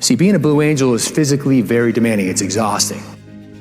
See, being a Blue Angel is physically very demanding. It's exhausting.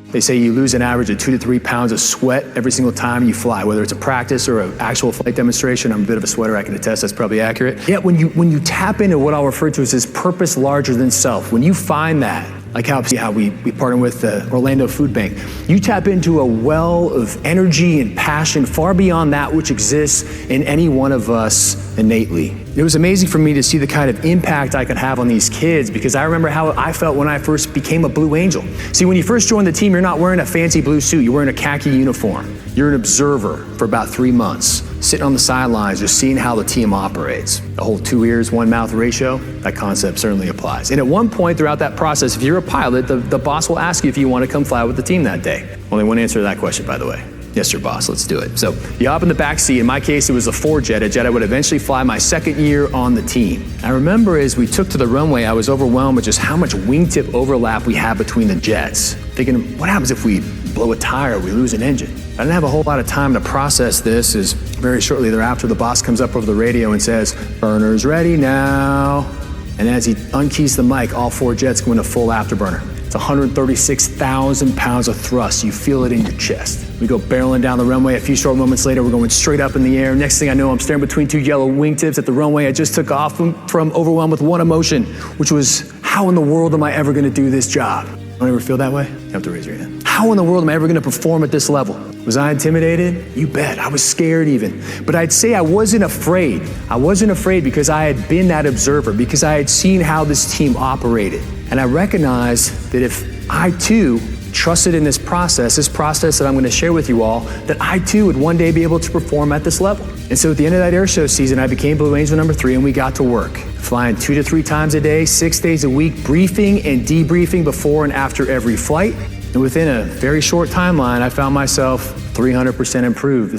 They say you lose an average of 2 to 3 pounds of sweat every single time you fly, whether it's a practice or an actual flight demonstration. I'm a bit of a sweater, I can attest, that's probably accurate. Yet when you tap into what I'll refer to as this purpose larger than self, when you find that, like how we partner with the Orlando Food Bank, you tap into a well of energy and passion far beyond that which exists in any one of us innately. It was amazing for me to see the kind of impact I could have on these kids, because I remember how I felt when I first became a Blue Angel. See, when you first join the team, you're not wearing a fancy blue suit, you're wearing a khaki uniform. You're an observer for about 3 months, sitting on the sidelines, just seeing how the team operates. The whole 2 ears, 1 mouth ratio, that concept certainly applies. And at one point throughout that process, if you're a pilot, the boss will ask you if you want to come fly with the team that day. Only one answer to that question, by the way. Yes, sir, boss, let's do it. So you hop in the back seat. In my case, it was a 4-jet, a jet I would eventually fly my 2nd year on the team. I remember as we took to the runway, I was overwhelmed with just how much wingtip overlap we had between the jets. Thinking, what happens if we blow a tire or we lose an engine? I didn't have a whole lot of time to process this, as very shortly thereafter, the boss comes up over the radio and says, "Burner's ready now." And as he unkeys the mic, all 4 jets go into full afterburner. It's 136,000 pounds of thrust. You feel it in your chest. We go barreling down the runway. A few short moments later, we're going straight up in the air. Next thing I know, I'm staring between 2 yellow wingtips at the runway. I just took off from overwhelmed with one emotion, which was, how in the world am I ever gonna do this job? Don't you ever feel that way? You have to raise your hand. How in the world am I ever gonna perform at this level? Was I intimidated? You bet. I was scared even. But I'd say I wasn't afraid. I wasn't afraid because I had been that observer, because I had seen how this team operated. And I recognized that if I too trusted in this process that I'm gonna share with you all, that I too would one day be able to perform at this level. And so at the end of that air show season, I became Blue Angel number 3, and we got to work. Flying 2 to 3 times a day, 6 days a week, briefing and debriefing before and after every flight. And within a very short timeline, I found myself 300% improved.